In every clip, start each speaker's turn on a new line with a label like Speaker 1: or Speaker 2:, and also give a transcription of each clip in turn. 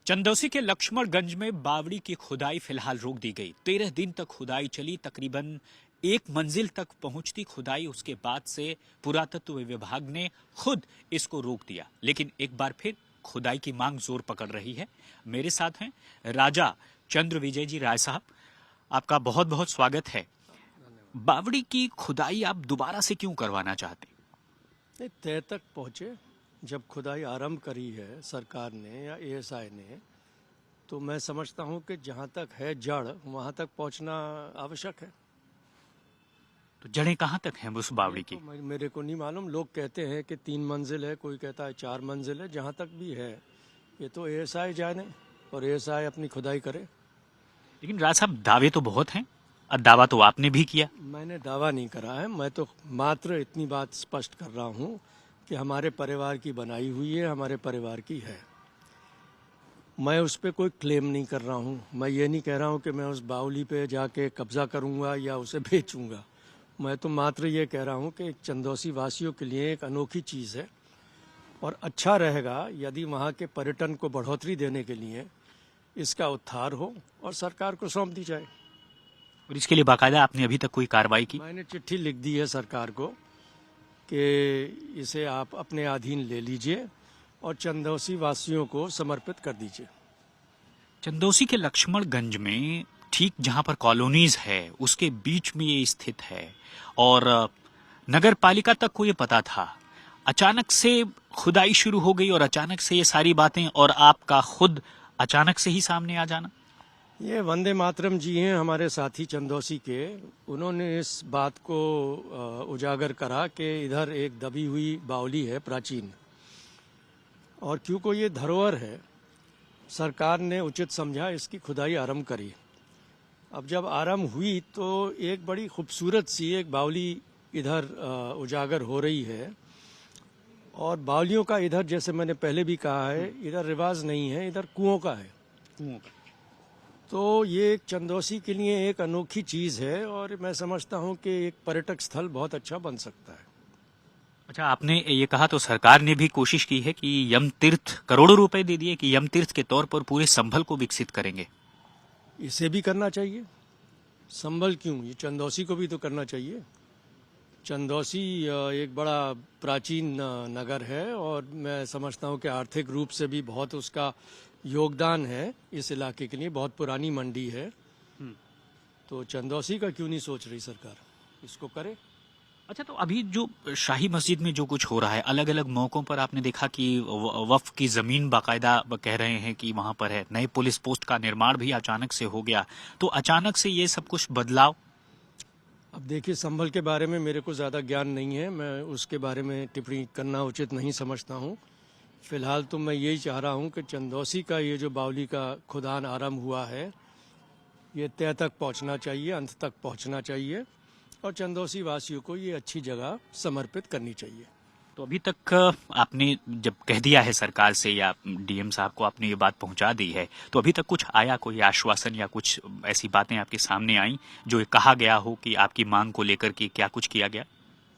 Speaker 1: चंदौसी के लक्ष्मणगंज में बावड़ी की खुदाई फिलहाल रोक दी गई। 13 दिन तक खुदाई चली। तकरीबन एक मंजिल तक पहुंचती खुदाई। उसके बाद से पुरातत्व विभाग ने खुद इसको रोक दिया, लेकिन एक बार फिर खुदाई की मांग जोर पकड़ रही है। मेरे साथ हैं राजा चंद्र विजय जी राय साहब, आपका बहुत बहुत स्वागत है। बावड़ी की खुदाई आप दोबारा से क्यों करवाना चाहते?
Speaker 2: नहीं, तय तक पहुँचे। जब खुदाई आरंभ करी है सरकार ने या एएसआई ने, तो मैं समझता हूँ कि जहाँ तक है जड़, वहाँ तक पहुँचना आवश्यक है।
Speaker 1: तो जड़ें कहाँ तक हैं उस बावड़ी की?
Speaker 2: तो मेरे को नहीं मालूम। लोग कहते हैं कि 3 मंजिल है, कोई कहता है 4 मंजिल है। जहाँ तक भी है ये तो एएसआई जाने और एएसआई अपनी खुदाई करे।
Speaker 1: लेकिन राज साहब, दावे तो बहुत हैं। दावा तो आपने भी किया।
Speaker 2: मैंने दावा नहीं करा है, मैं तो मात्र इतनी बात स्पष्ट कर रहा हूँ कि हमारे परिवार की बनाई हुई है, हमारे परिवार की है। मैं उस पर कोई क्लेम नहीं कर रहा हूँ। मैं ये नहीं कह रहा हूँ कि मैं उस बावली पे जाके कब्जा करूँगा या उसे बेचूँगा। मैं तो मात्र ये कह रहा हूँ कि चंदौसी वासियों के लिए एक अनोखी चीज़ है और अच्छा रहेगा यदि वहाँ के पर्यटन को बढ़ोतरी देने के लिए इसका उद्धार हो और सरकार को सौंप दी जाए।
Speaker 1: और इसके लिए बाकायदा आपने अभी तक कोई कार्रवाई की?
Speaker 2: मैंने चिट्ठी लिख दी है सरकार को कि इसे आप अपने अधीन ले लीजिए और चंदौसी वासियों को समर्पित कर दीजिए।
Speaker 1: चंदौसी के लक्ष्मणगंज में ठीक जहां पर कॉलोनीज है उसके बीच में ये स्थित है और नगर पालिका तक को ये पता था। अचानक से खुदाई शुरू हो गई और अचानक से ये सारी बातें और आपका खुद अचानक से ही सामने आ जाना।
Speaker 2: ये वंदे मातरम जी हैं हमारे साथी चंदौसी के। उन्होंने इस बात को उजागर करा कि इधर एक दबी हुई बावली है प्राचीन, और क्योंकि ये धरोहर है, सरकार ने उचित समझा इसकी खुदाई आरंभ करी। अब जब आरंभ हुई तो एक बड़ी खूबसूरत सी एक बावली इधर उजागर हो रही है। और बावलियों का इधर, जैसे मैंने पहले भी कहा है, इधर रिवाज नहीं है, इधर कुओं का है। कुओं का तो ये चंदौसी के लिए एक अनोखी चीज़ है और मैं समझता हूँ कि एक पर्यटक स्थल बहुत अच्छा बन सकता है।
Speaker 1: अच्छा, आपने ये कहा तो सरकार ने भी कोशिश की है कि यम तीर्थ, करोड़ों रुपए दे दिए कि यम तीर्थ के तौर पर पूरे संभल को विकसित करेंगे।
Speaker 2: इसे भी करना चाहिए। संभल क्यों, ये चंदौसी को भी तो करना चाहिए। चंदौसी एक बड़ा प्राचीन नगर है और मैं समझता हूँ कि आर्थिक रूप से भी बहुत उसका योगदान है इस इलाके के लिए। बहुत पुरानी मंडी है, तो चंदौसी का क्यों नहीं सोच रही सरकार, इसको करे।
Speaker 1: अच्छा, तो अभी जो शाही मस्जिद में जो कुछ हो रहा है, अलग अलग मौकों पर आपने देखा कि वक्फ की जमीन बाकायदा कह रहे हैं कि वहां पर है। नए पुलिस पोस्ट का निर्माण भी अचानक से हो गया, तो अचानक से ये सब कुछ बदलाव।
Speaker 2: अब देखिए, संभल के बारे में मेरे को ज़्यादा ज्ञान नहीं है, मैं उसके बारे में टिप्पणी करना उचित नहीं समझता हूँ। फिलहाल तो मैं यही चाह रहा हूँ कि चंदौसी का ये जो बावली का खुदान आरंभ हुआ है, ये तय तक पहुँचना चाहिए, अंत तक पहुँचना चाहिए और चंदौसी वासियों को ये अच्छी जगह समर्पित करनी चाहिए।
Speaker 1: तो अभी तक आपने जब कह दिया है सरकार से या डीएम साहब को आपने ये बात पहुंचा दी है, तो अभी तक कुछ आया, कोई आश्वासन या कुछ ऐसी बातें आपके सामने आई जो कहा गया हो कि आपकी मांग को लेकर के क्या कुछ किया गया?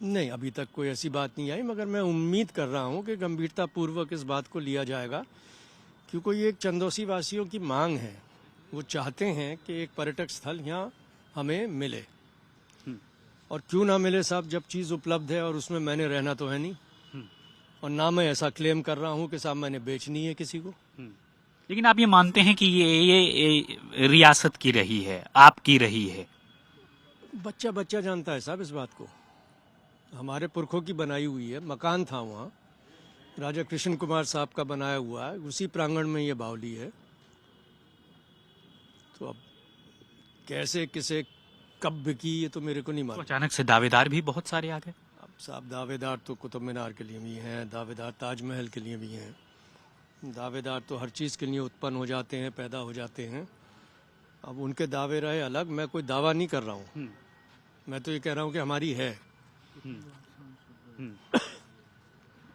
Speaker 2: नहीं, अभी तक कोई ऐसी बात नहीं आई, मगर मैं उम्मीद कर रहा हूँ कि गंभीरता पूर्वक इस बात को लिया जाएगा, क्योंकि ये एक चंदौसी वासियों की मांग है। वो चाहते हैं कि एक पर्यटक स्थल यहाँ हमें मिले, और क्यों ना मिले साहब, जब चीज़ उपलब्ध है और उसमें मैंने रहना तो है नहीं, और ना मैं ऐसा क्लेम कर रहा हूँ कि साहब मैंने बेचनी है किसी को।
Speaker 1: लेकिन आप ये मानते हैं कि ये रियासत की रही है, आपकी रही है?
Speaker 2: बच्चा बच्चा जानता है साहब इस बात को। हमारे पुरखों की बनाई हुई है, मकान था वहाँ, राजा कृष्ण कुमार साहब का बनाया हुआ है, उसी प्रांगण में ये बावली है। तो अब कैसे, किसे, कब की, ये तो मेरे को नहीं मालूम।
Speaker 1: तो अचानक से दावेदार भी बहुत सारे आ गए।
Speaker 2: अब साहब, दावेदार तो कुतुब मीनार के लिए भी हैं, दावेदार ताजमहल के लिए भी हैं, दावेदार तो हर चीज़ के लिए उत्पन्न हो जाते हैं, पैदा हो जाते हैं। अब उनके दावे रहे अलग, मैं कोई दावा नहीं कर रहा हूँ। मैं तो ये कह रहा हूँ कि हमारी है।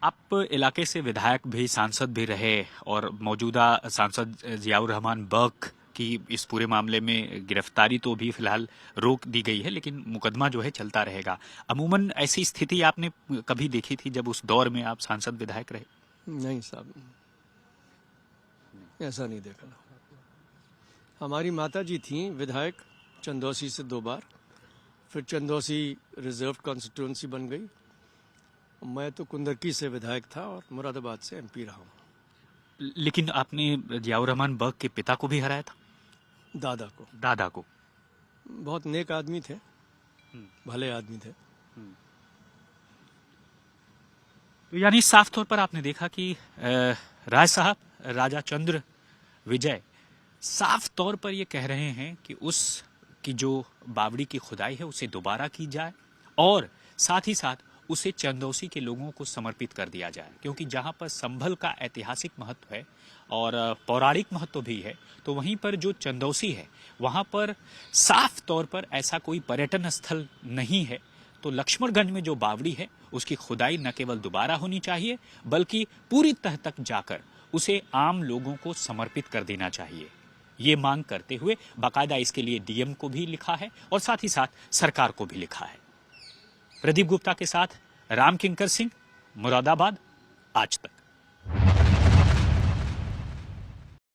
Speaker 1: आप इलाके से विधायक भी, सांसद भी रहे और मौजूदा सांसद जियाउर रहमान बर्क की इस पूरे मामले में गिरफ्तारी तो भी फिलहाल रोक दी गई है, लेकिन मुकदमा जो है चलता रहेगा। अमूमन ऐसी स्थिति आपने कभी देखी थी जब उस दौर में आप सांसद विधायक रहे?
Speaker 2: नहीं साहब। ऐसा नहीं देखा। हमारी माता जी थी विधायक चंदौसी से 2 बार, फिर चंदौसी रिजर्व कॉन्स्टिट्यूंसी बन गई। मैं तो कुंदरकी से विधायक था और मुरादाबाद से एमपी रहा हूँ।
Speaker 1: लेकिन आपने जियाउर रहमान बर्क के पिता को भी हराया था। दादा को।
Speaker 2: बहुत नेक आदमी थे, भले आदमी थे।
Speaker 1: तो यानी साफ तौर पर आपने देखा कि राय साहब, राजा चंद्र विजय साफ तौर पर ये कह रहे हैं कि उस की जो बावड़ी की खुदाई है उसे दोबारा की जाए और साथ ही साथ उसे चंदौसी के लोगों को समर्पित कर दिया जाए, क्योंकि जहां पर संभल का ऐतिहासिक महत्व है और पौराणिक महत्व भी है, तो वहीं पर जो चंदौसी है वहां पर साफ तौर पर ऐसा कोई पर्यटन स्थल नहीं है। तो लक्ष्मणगंज में जो बावड़ी है उसकी खुदाई न केवल दोबारा होनी चाहिए बल्कि पूरी तह तक जाकर उसे आम लोगों को समर्पित कर देना चाहिए, ये मांग करते हुए बाकायदा इसके लिए डीएम को भी लिखा है और साथ ही साथ सरकार को भी लिखा है। प्रदीप गुप्ता के साथ राम किंकर सिंह, मुरादाबाद, आज तक।